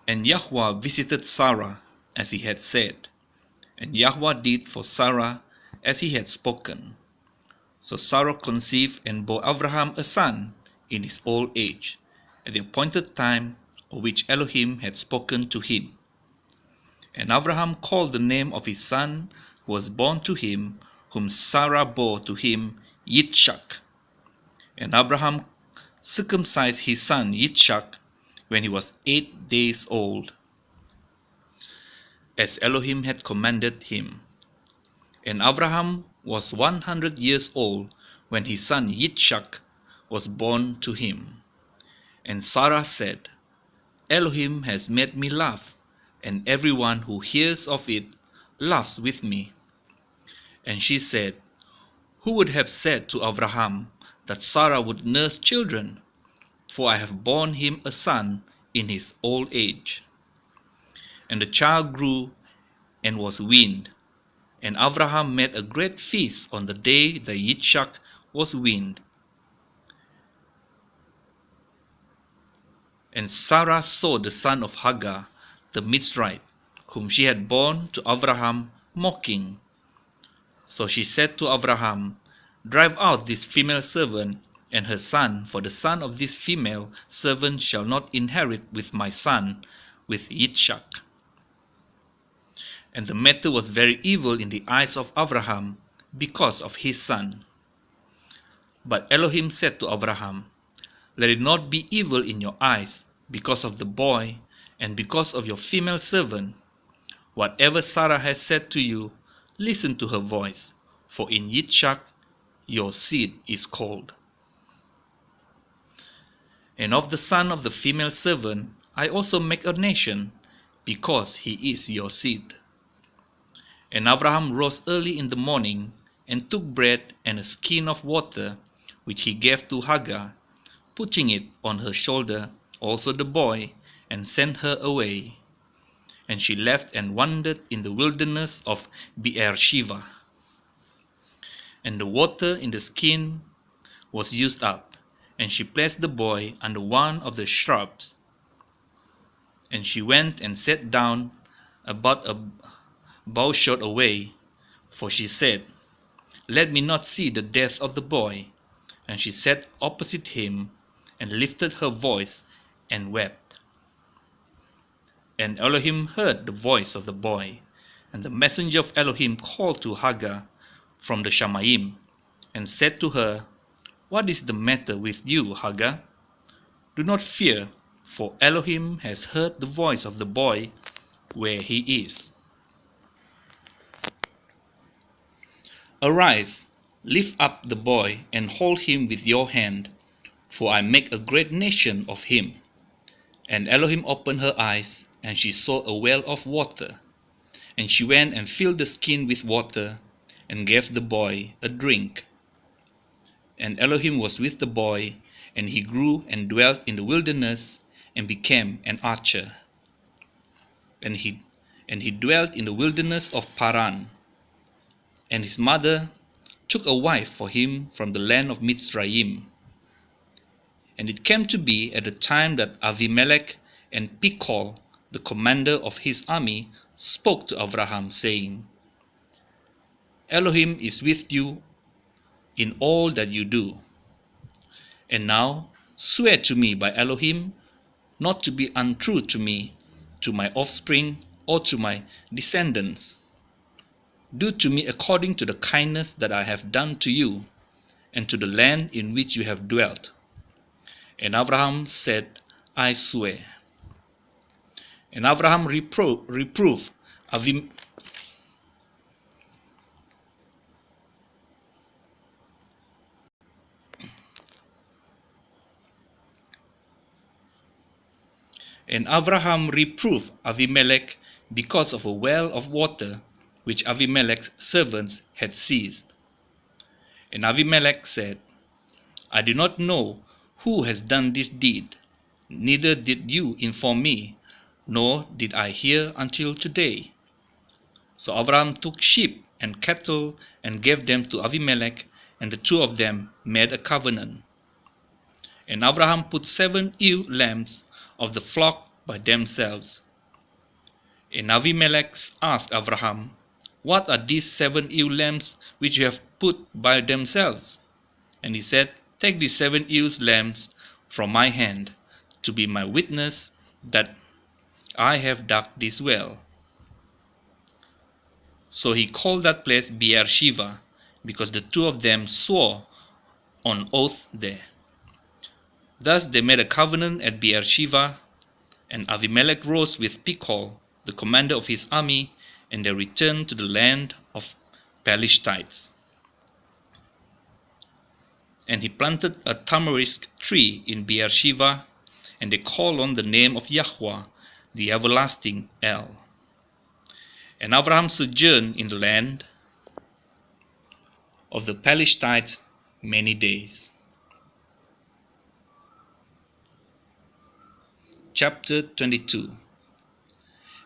And Yahweh visited Sarah as he had said, and Yahweh did for Sarah as he had spoken. So Sarah conceived and bore Abraham a son in his old age, at the appointed time of which Elohim had spoken to him. And Abraham called the name of his son who was born to him, whom Sarah bore to him, Yitzchak. And Abraham circumcised his son Yitzchak when he was 8 days old, as Elohim had commanded him. And Abraham was 100 years old when his son Yitzchak was born to him. And Sarah said, Elohim has made me laugh, and everyone who hears of it laughs with me. And she said, Who would have said to Abraham that Sarah would nurse children? For I have borne him a son in his old age. And the child grew and was weaned. And Abraham made a great feast on the day that Yitzchak was weaned. And Sarah saw the son of Hagar, the Mitzrite, whom she had borne to Abraham, mocking. So she said to Abraham, Drive out this female servant and her son, for the son of this female servant shall not inherit with my son, with Yitzchak. And the matter was very evil in the eyes of Abraham because of his son. But Elohim said to Abraham, Let it not be evil in your eyes because of the boy and because of your female servant. Whatever Sarah has said to you, listen to her voice, for in Yitzchak your seed is called. And of the son of the female servant I also make a nation, because he is your seed. And Abraham rose early in the morning, and took bread and a skin of water, which he gave to Hagar, putting it on her shoulder, also the boy, and sent her away. And she left and wandered in the wilderness of Beersheba. And the water in the skin was used up, and she placed the boy under one of the shrubs. And she went and sat down about a bowshot away, for she said, Let me not see the death of the boy. And she sat opposite him, and lifted her voice, and wept. And Elohim heard the voice of the boy, and the messenger of Elohim called to Hagar from the Shamayim, and said to her, What is the matter with you, Hagar? Do not fear, for Elohim has heard the voice of the boy where he is. Arise, lift up the boy, and hold him with your hand, for I make a great nation of him. And Elohim opened her eyes, and she saw a well of water. And she went and filled the skin with water, and gave the boy a drink. And Elohim was with the boy, and he grew and dwelt in the wilderness, and became an archer. And he dwelt in the wilderness of Paran. And his mother took a wife for him from the land of Mitzrayim. And it came to be at the time that Avimelech and Pichol, the commander of his army, spoke to Abraham, saying, Elohim is with you in all that you do. And now swear to me by Elohim not to be untrue to me, to my offspring, or to my descendants. Do to me according to the kindness that I have done to you, and to the land in which you have dwelt. And Abraham said, I swear. And Abraham reproved Avimelech. And Abraham reproved Avimelech because of a well of water which Avimelech's servants had seized. And Avimelech said, I do not know who has done this deed, neither did you inform me, nor did I hear until today. So Abraham took sheep and cattle and gave them to Avimelech, and the two of them made a covenant. And Abraham put 7 ewe lambs of the flock by themselves. And Avimelech asked Abraham, What are these 7 ewe lambs which you have put by themselves? And he said, Take these 7 ewe lambs from my hand, to be my witness that I have dug this well. So he called that place Beersheba, because the 2 of them swore on oath there. Thus they made a covenant at Beersheba, and Avimelech rose with Pichol, the commander of his army, and they returned to the land of Palestites. And he planted a tamarisk tree in Beersheba, and they called on the name of Yahweh, the everlasting El. And Abraham sojourned in the land of the Palestites many days. Chapter 22.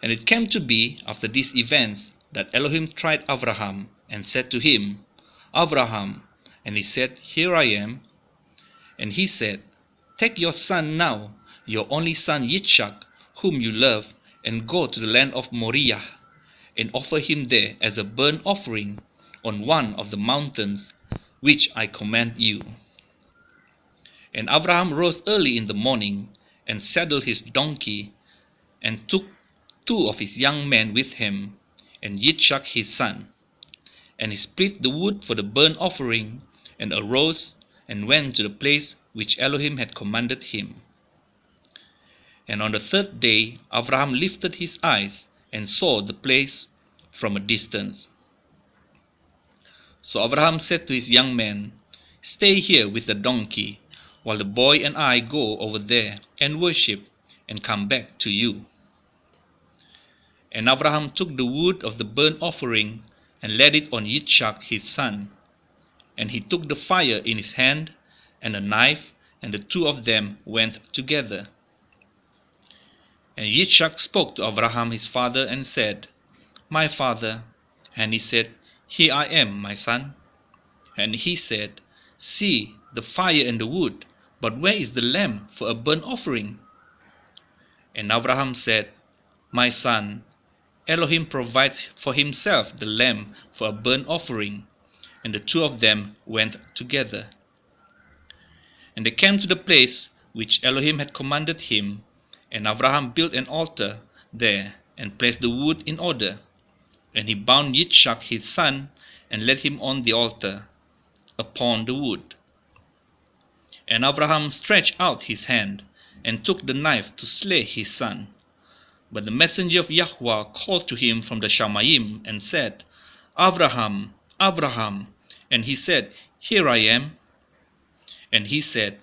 And it came to be after these events that Elohim tried Abraham and said to him, Abraham. And he said, Here I am. And he said, Take your son now, your only son Yitzchak, whom you love, and go to the land of Moriah, and offer him there as a burnt offering on one of the mountains which I command you. And Abraham rose early in the morning, and saddled his donkey, and took 2 of his young men with him, and Yitzchak his son. And he split the wood for the burnt offering, and arose, and went to the place which Elohim had commanded him. And on the 3rd day Abraham lifted his eyes, and saw the place from a distance. So Abraham said to his young men, Stay here with the donkey, while the boy and I go over there and worship, and come back to you. And Abraham took the wood of the burnt offering, and laid it on Yitzchak his son. And he took the fire in his hand, and a knife, and the 2 of them went together. And Yitzchak spoke to Abraham his father, and said, My father. And he said, Here I am, my son. And he said, See the fire and the wood, but where is the lamb for a burnt offering? And Abraham said, My son, Elohim provides for himself the lamb for a burnt offering. And the 2 of them went together. And they came to the place which Elohim had commanded him, and Abraham built an altar there, and placed the wood in order. And he bound Yitzchak his son, and laid him on the altar, upon the wood. And Abraham stretched out his hand, and took the knife to slay his son. But the messenger of Yahweh called to him from the Shamayim, and said, Abraham, Abraham. And he said, Here I am. And he said,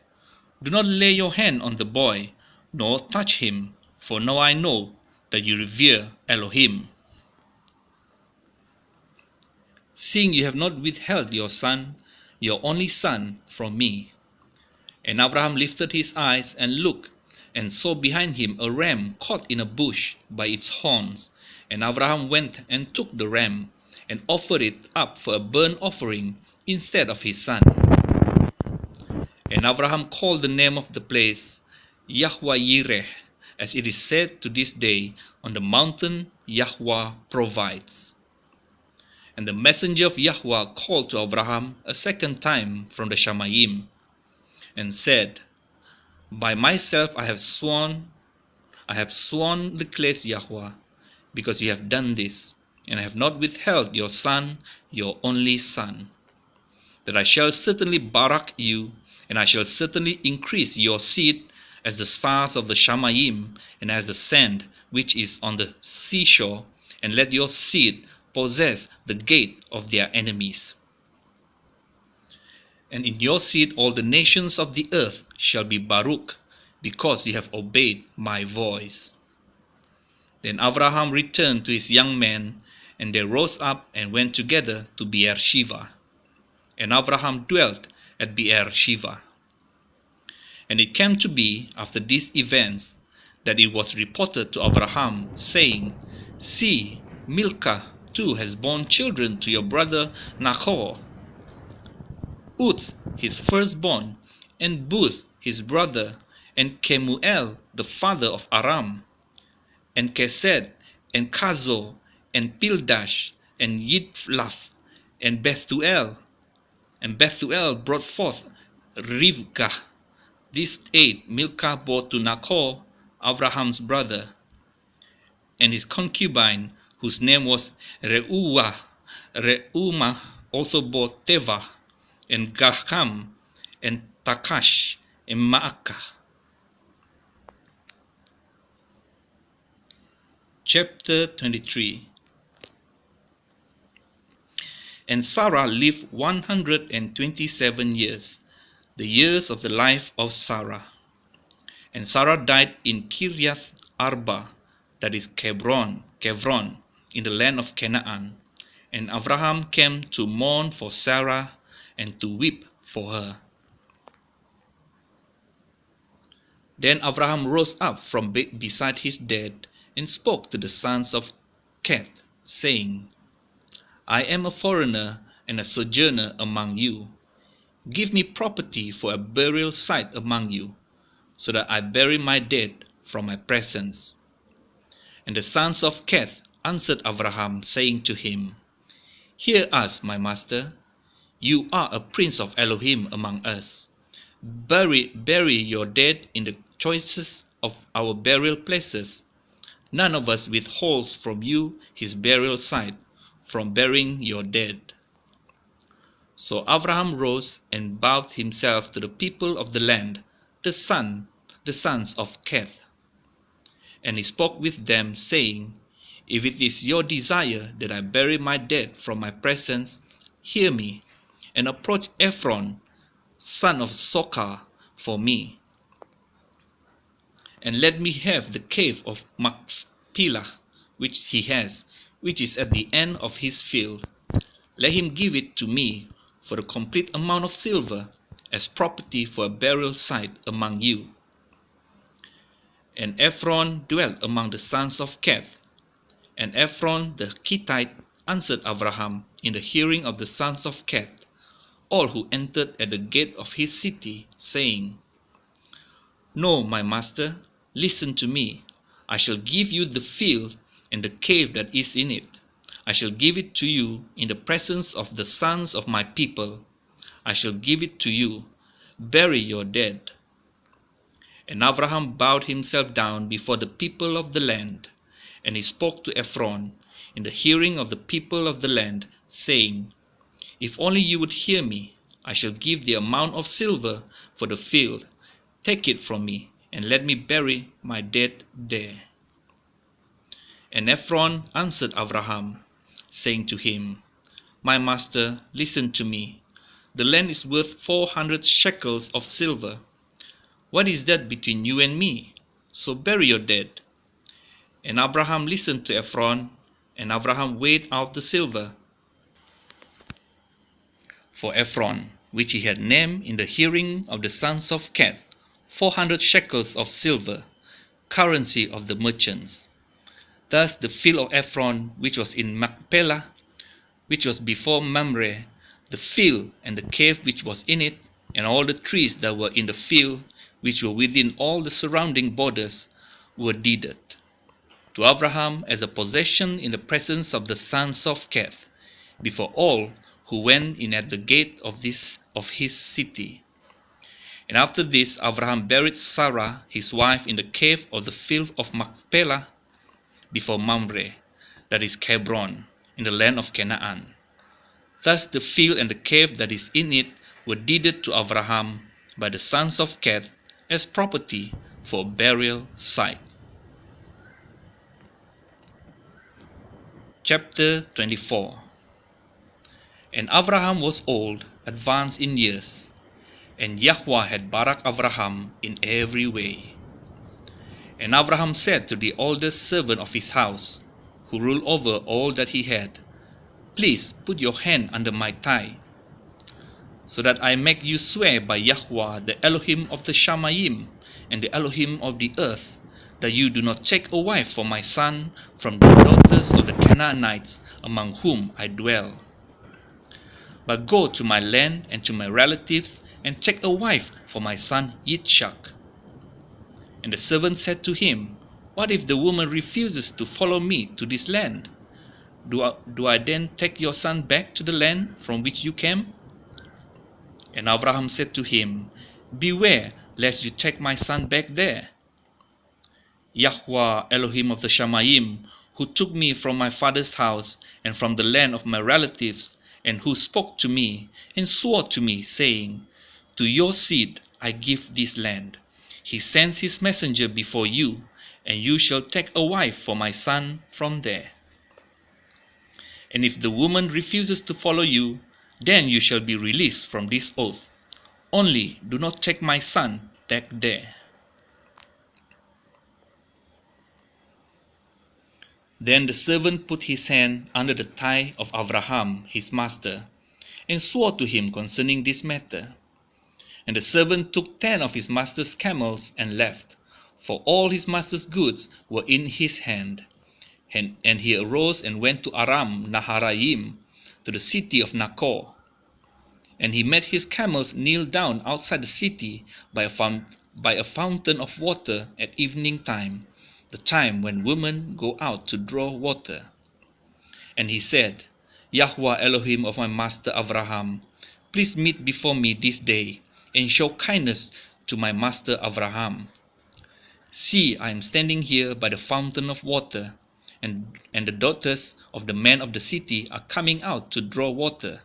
Do not lay your hand on the boy, nor touch him, for now I know that you revere Elohim, seeing you have not withheld your son, your only son, from me. And Abraham lifted his eyes and looked, and saw behind him a ram caught in a bush by its horns. And Abraham went and took the ram, and offered it up for a burnt offering instead of his son. And Abraham called the name of the place Yahweh Yireh, as it is said to this day, On the mountain Yahweh provides. And the messenger of Yahweh called to Abraham a 2nd time from the Shamayim, and said, By myself I have sworn, declares Yahweh, because you have done this, and I have not withheld your son, your only son, that I shall certainly barak you, and I shall certainly increase your seed as the stars of the Shamayim, and as the sand which is on the seashore, and let your seed possess the gate of their enemies. And in your seed all the nations of the earth shall be Baruch, because you have obeyed my voice. Then Abraham returned to his young men, and they rose up and went together to Beersheba. And Abraham dwelt at Beersheba. And it came to be after these events that it was reported to Abraham, saying, See, Milcah too has borne children to your brother Nahor. Uz his firstborn, and Buz his brother, and Kemuel, the father of Aram, and Kesed, and Kazo, and Pildash, and Yidlaph, and Bethuel. And Bethuel brought forth Rivkah. These 8 Milcah bore to Nachor, Abraham's brother, and his concubine, whose name was Reumah. Reumah also bore Teva, and Gaham, and Takash, and Maacah. Chapter 23. And Sarah lived 127 years, the years of the life of Sarah. And Sarah died in Kiriath Arba, that is Kebron, in the land of Canaan. And Abraham came to mourn for Sarah and to weep for her. Then Abraham rose up from beside his dead and spoke to the sons of Keth, saying, I am a foreigner and a sojourner among you. Give me property for a burial site among you, so that I bury my dead from my presence. And the sons of Keth answered Abraham, saying to him, Hear us, my master. You are a prince of Elohim among us. Bury your dead in the choicest of our burial places. None of us withholds from you his burial site, from burying your dead. So Abraham rose and bowed himself to the people of the land, the sons of Keth. And he spoke with them, saying, If it is your desire that I bury my dead from my presence, hear me, and approach Ephron, son of Sochar, for me. And let me have the cave of Machpelah, which he has, which is at the end of his field. Let him give it to me for the complete amount of silver, as property for a burial site among you. And Ephron dwelt among the sons of Keth. And Ephron the Hittite answered Abraham in the hearing of the sons of Keth, all who entered at the gate of his city, saying, No, my master, listen to me. I shall give you the field and the cave that is in it. I shall give it to you in the presence of the sons of my people. I shall give it to you. Bury your dead. And Abraham bowed himself down before the people of the land, and he spoke to Ephron in the hearing of the people of the land, saying, If only you would hear me, I shall give the amount of silver for the field. Take it from me, and let me bury my dead there. And Ephron answered Abraham, saying to him, My master, listen to me. The land is worth 400 shekels of silver. What is that between you and me? So bury your dead. And Abraham listened to Ephron, and Abraham weighed out the silver for Ephron, which he had named in the hearing of the sons of Keth, 400 shekels of silver, currency of the merchants. Thus the field of Ephron, which was in Machpelah, which was before Mamre, the field and the cave which was in it, and all the trees that were in the field, which were within all the surrounding borders, were deeded to Abraham as a possession in the presence of the sons of Keth, before all who went in at the gate of his city. And after this Abraham buried Sarah his wife in the cave of the field of Machpelah, before Mamre, that is Hebron, in the land of Canaan. Thus the field and the cave that is in it were deeded to Abraham by the sons of Keth as property for a burial site. Chapter 24. And Abraham was old, advanced in years, and Yahweh had baraked Abraham in every way. And Abraham said to the oldest servant of his house, who ruled over all that he had, Please put your hand under my thigh, so that I make you swear by Yahweh, the Elohim of the Shamayim, and the Elohim of the earth, that you do not take a wife for my son from the daughters of the Canaanites among whom I dwell. But go to my land and to my relatives, and take a wife for my son Yitzchak. And the servant said to him, What if the woman refuses to follow me to this land? Do I then take your son back to the land from which you came? And Abraham said to him, Beware lest you take my son back there. Yahweh Elohim of the Shamayim, who took me from my father's house and from the land of my relatives, and who spoke to me and swore to me, saying, To your seed I give this land. He sends his messenger before you, and you shall take a wife for my son from there. And if the woman refuses to follow you, then you shall be released from this oath. Only do not take my son back there. Then the servant put his hand under the thigh of Abraham his master, and swore to him concerning this matter. And the servant took 10 of his master's camels and left, for all his master's goods were in his hand. And he arose and went to Aram Naharaim, to the city of Nachor. And he made his camels kneel down outside the city by a fountain of water at evening time, the time when women go out to draw water. And he said, Yahweh Elohim of my master Abraham, please meet before me this day, and show kindness to my master Abraham. See, I am standing here by the fountain of water, and the daughters of the men of the city are coming out to draw water.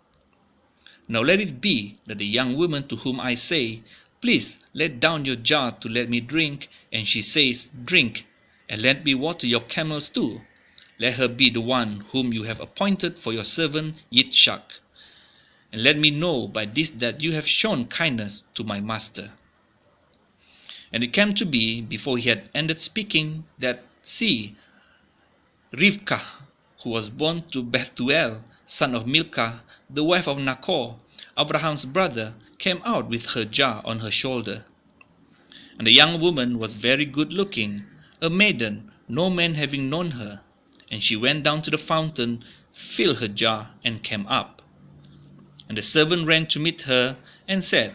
Now let it be that the young woman to whom I say, Please let down your jar to let me drink, and she says, Drink, and let me water your camels too. Let her be the one whom you have appointed for your servant Yitzchak. And let me know by this that you have shown kindness to my master. And it came to be, before he had ended speaking, that, see, Rivkah, who was born to Bethuel, son of Milcah, the wife of Nachor, Abraham's brother, came out with her jar on her shoulder. And the young woman was very good looking, a maiden, no man having known her. And she went down to the fountain, filled her jar, and came up. And the servant ran to meet her, and said,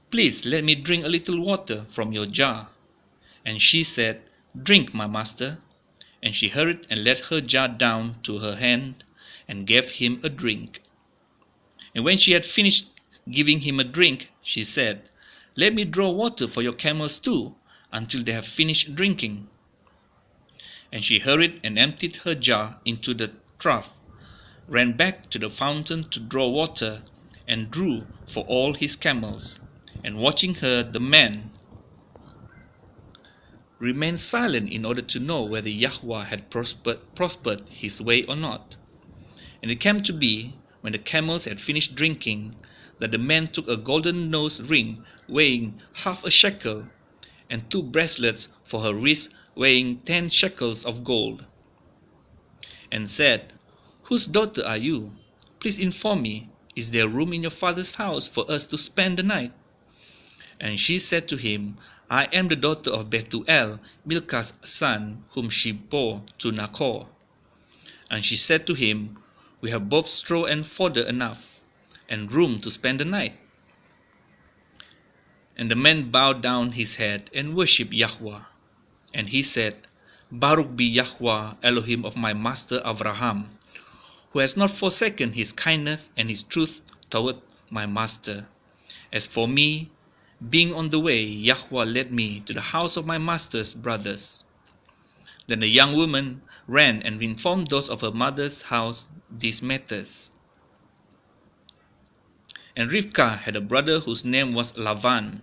Please let me drink a little water from your jar. And she said, Drink, my master. And she hurried and let her jar down to her hand, and gave him a drink. And when she had finished giving him a drink, she said, Let me draw water for your camels too, until they have finished drinking. And she hurried and emptied her jar into the trough, ran back to the fountain to draw water, and drew for all his camels. And watching her, the man remained silent in order to know whether Yahweh had prospered his way or not. And it came to be, when the camels had finished drinking, that the man took a golden nose ring weighing 1/2 shekel, and 2 bracelets for her wrist weighing 10 shekels of gold, and said, Whose daughter are you? Please inform me, is there room in your father's house for us to spend the night? And she said to him, I am the daughter of Bethuel, Milcah's son, whom she bore to Nachor. And she said to him, We have both straw and fodder enough, and room to spend the night. And the man bowed down his head and worshipped Yahweh. And he said, Baruch be Yahweh, Elohim of my master Abraham, who has not forsaken his kindness and his truth toward my master. As for me, being on the way, Yahweh led me to the house of my master's brothers. Then the young woman ran and informed those of her mother's house these matters. And Rivkah had a brother whose name was Lavan.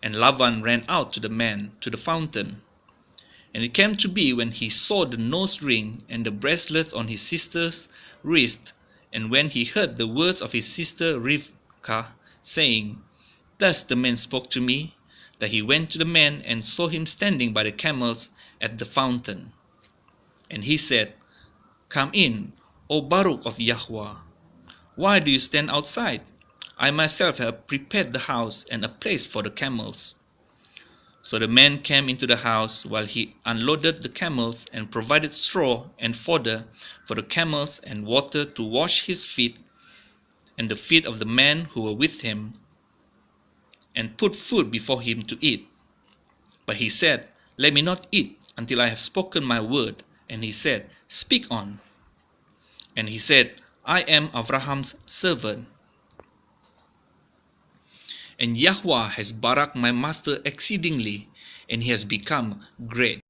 And Lavan ran out to the man to the fountain. And it came to be, when he saw the nose ring and the bracelets on his sister's wrist, and when he heard the words of his sister Rivkah, saying, Thus the man spoke to me, that he went to the man and saw him standing by the camels at the fountain. And he said, Come in, O Baruch of Yahweh. Why do you stand outside? I myself have prepared the house and a place for the camels. So the man came into the house while he unloaded the camels, and provided straw and fodder for the camels, and water to wash his feet and the feet of the men who were with him, and put food before him to eat. But he said, Let me not eat until I have spoken my word. And he said, Speak on. And he said, I am Abraham's servant. And Yahweh has baraked my master exceedingly, and he has become great.